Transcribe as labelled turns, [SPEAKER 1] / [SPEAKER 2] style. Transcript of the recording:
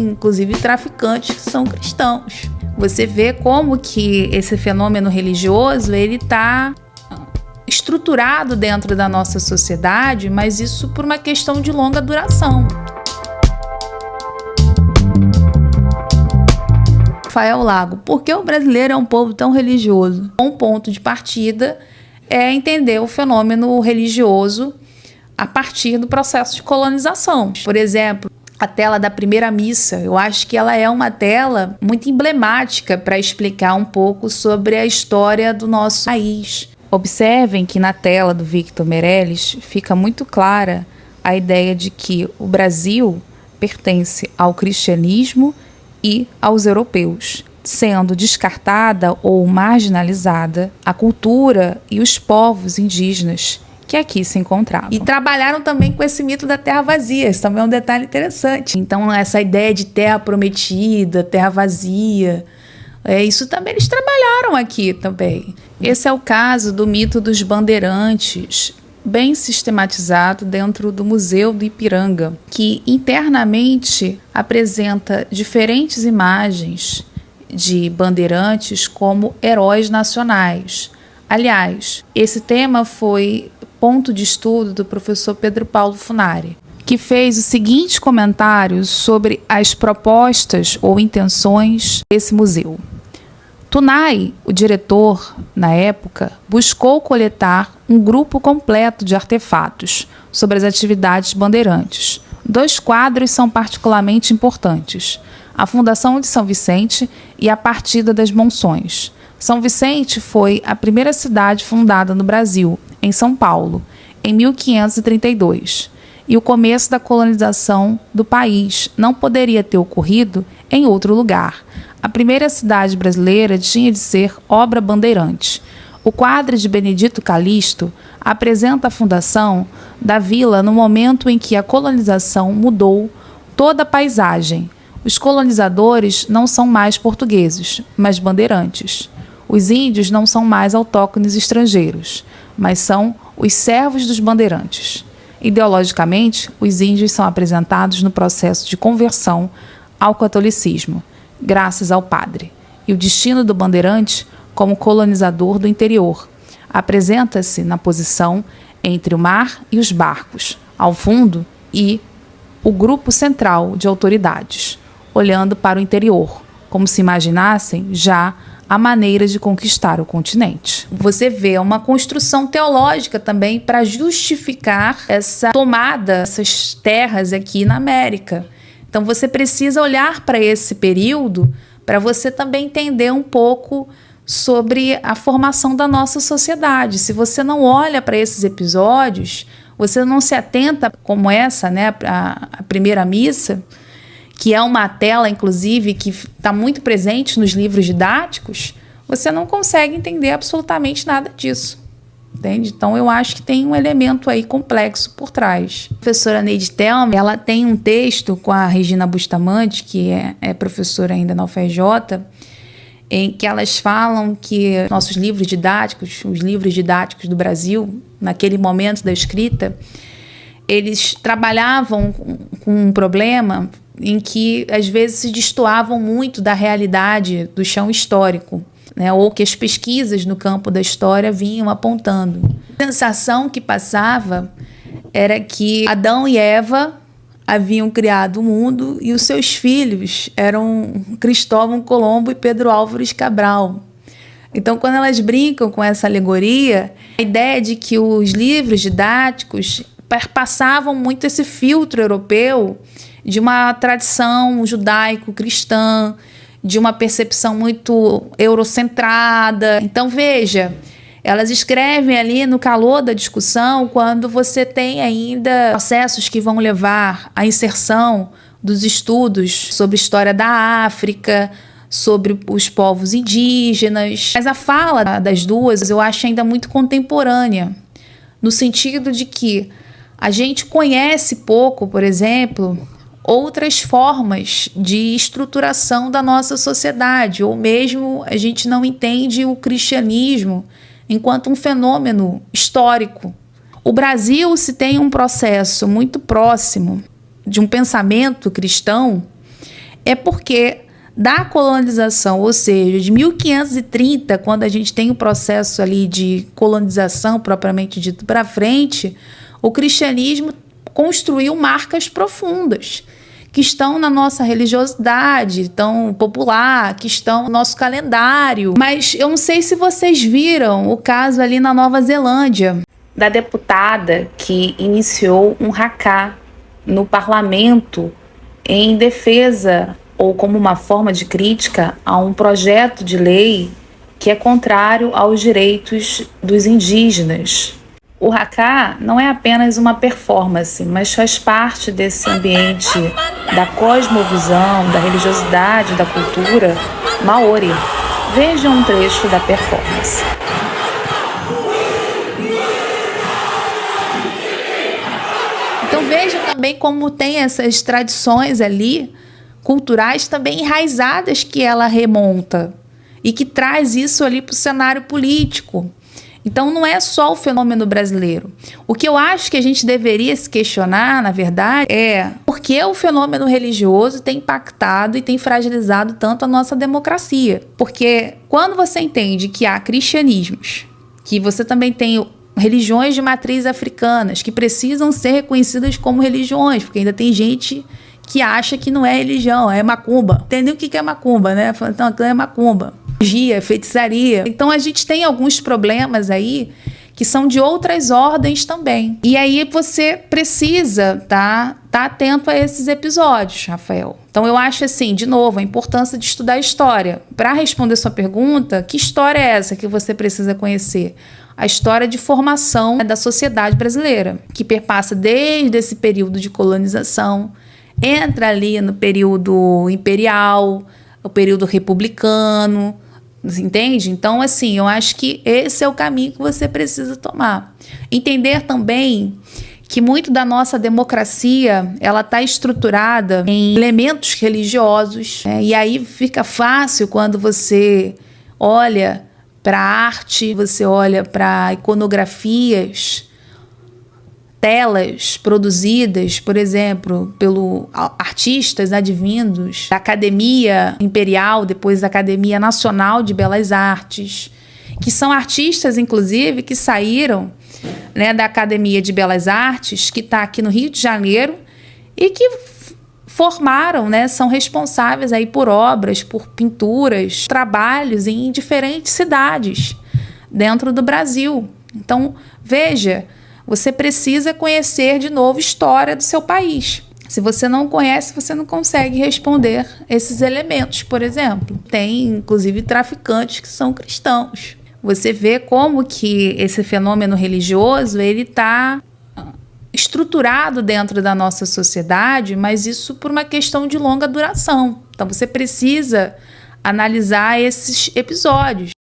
[SPEAKER 1] inclusive traficantes que são cristãos. Você vê como que esse fenômeno religioso ele está estruturado dentro da nossa sociedade, mas isso por uma questão de longa duração. Rafael Lago, por que o brasileiro é um povo tão religioso? Um ponto de partida é entender o fenômeno religioso a partir do processo de colonização. Por exemplo, a tela da primeira missa, eu acho que ela é uma tela muito emblemática para explicar um pouco sobre a história do nosso país. Observem que na tela do Victor Meirelles fica muito clara a ideia de que o Brasil pertence ao cristianismo e aos europeus, sendo descartada ou marginalizada a cultura e os povos indígenas que aqui se encontravam. E trabalharam também com esse mito da terra vazia, isso também é um detalhe interessante. Então essa ideia de terra prometida, terra vazia, isso também eles trabalharam aqui também. Esse é o caso do mito dos bandeirantes, bem sistematizado dentro do Museu do Ipiranga, que internamente apresenta diferentes imagens de bandeirantes como heróis nacionais. Aliás, esse tema foi ponto de estudo do professor Pedro Paulo Funari, que fez os seguintes comentários sobre as propostas ou intenções desse museu. Tunai, o diretor, na época, buscou coletar um grupo completo de artefatos sobre as atividades bandeirantes. 2 quadros são particularmente importantes: a Fundação de São Vicente e a Partida das Monções. São Vicente foi a primeira cidade fundada no Brasil, em São Paulo, em 1532, e o começo da colonização do país não poderia ter ocorrido em outro lugar. A primeira cidade brasileira tinha de ser obra bandeirante. O quadro de Benedito Calixto apresenta a fundação da vila no momento em que a colonização mudou toda a paisagem. Os colonizadores não são mais portugueses, mas bandeirantes. Os índios não são mais autóctones estrangeiros, mas são os servos dos bandeirantes. Ideologicamente, os índios são apresentados no processo de conversão ao catolicismo, graças ao padre, e o destino do bandeirante como colonizador do interior apresenta-se na posição entre o mar e os barcos, ao fundo, e o grupo central de autoridades, olhando para o interior, como se imaginassem já a maneira de conquistar o continente. Você vê uma construção teológica também para justificar essa tomada, essas terras aqui na América. Então você precisa olhar para esse período para você também entender um pouco sobre a formação da nossa sociedade. Se você não olha para esses episódios, você não se atenta como essa, né, a primeira missa, que é uma tela, inclusive, que está muito presente nos livros didáticos, você não consegue entender absolutamente nada disso. Entende? Então, eu acho que tem um elemento aí complexo por trás. A professora Neide Thelma, ela tem um texto com a Regina Bustamante, que é professora ainda na UFRJ, em que elas falam que nossos livros didáticos, os livros didáticos do Brasil, naquele momento da escrita, eles trabalhavam com um problema em que, às vezes, se destoavam muito da realidade do chão histórico, né, ou que as pesquisas no campo da história vinham apontando. A sensação que passava era que Adão e Eva haviam criado o mundo e os seus filhos eram Cristóvão Colombo e Pedro Álvares Cabral. Então, quando elas brincam com essa alegoria, a ideia de que os livros didáticos passavam muito esse filtro europeu de uma tradição judaico-cristã, de uma percepção muito eurocentrada. Então, veja, elas escrevem ali no calor da discussão quando você tem ainda processos que vão levar à inserção dos estudos sobre história da África, sobre os povos indígenas. Mas a fala das duas eu acho ainda muito contemporânea, no sentido de que a gente conhece pouco, por exemplo, outras formas de estruturação da nossa sociedade, ou mesmo a gente não entende o cristianismo enquanto um fenômeno histórico. O Brasil, se tem um processo muito próximo de um pensamento cristão, é porque da colonização, ou seja, de 1530, quando a gente tem o processo ali de colonização propriamente dito para frente, o cristianismo construiu marcas profundas que estão na nossa religiosidade, tão popular, que estão no nosso calendário. Mas eu não sei se vocês viram o caso ali na Nova Zelândia, da deputada que iniciou um haka no parlamento em defesa ou como uma forma de crítica a um projeto de lei que é contrário aos direitos dos indígenas. O haka não é apenas uma performance, mas faz parte desse ambiente da cosmovisão, da religiosidade, da cultura maori. Vejam um trecho da performance. Então veja também como tem essas tradições ali, culturais também enraizadas, que ela remonta e que traz isso ali para o cenário político. Então não é só o fenômeno brasileiro. O que eu acho que a gente deveria se questionar, na verdade, é por que o fenômeno religioso tem impactado e tem fragilizado tanto a nossa democracia. Porque quando você entende que há cristianismos, que você também tem religiões de matriz africanas que precisam ser reconhecidas como religiões, porque ainda tem gente que acha que não é religião, é macumba. Entendeu o que é macumba, né? Então, aquilo é macumba. Magia, feitiçaria. Então, a gente tem alguns problemas aí que são de outras ordens também. E aí você precisa tá atento a esses episódios, Rafael. Então, eu acho assim, de novo, a importância de estudar história. Para responder sua pergunta, que história é essa que você precisa conhecer? A história de formação da sociedade brasileira, que perpassa desde esse período de colonização, entra ali no período imperial, o período republicano, entende? Então, assim, eu acho que esse é o caminho que você precisa tomar. Entender também que muito da nossa democracia, ela está estruturada em elementos religiosos, né? E aí fica fácil quando você olha para a arte, você olha para iconografias, telas produzidas, por exemplo, pelos artistas advindos da Academia Imperial, depois da Academia Nacional de Belas Artes, que são artistas, inclusive, que saíram, né, da Academia de Belas Artes, que está aqui no Rio de Janeiro, e que formaram, né, são responsáveis aí por obras, por pinturas, trabalhos em diferentes cidades dentro do Brasil. Então, veja, você precisa conhecer de novo a história do seu país. Se você não conhece, você não consegue responder esses elementos, por exemplo. Tem, inclusive, traficantes que são cristãos. Você vê como que esse fenômeno religioso ele está estruturado dentro da nossa sociedade, mas isso por uma questão de longa duração. Então, você precisa analisar esses episódios.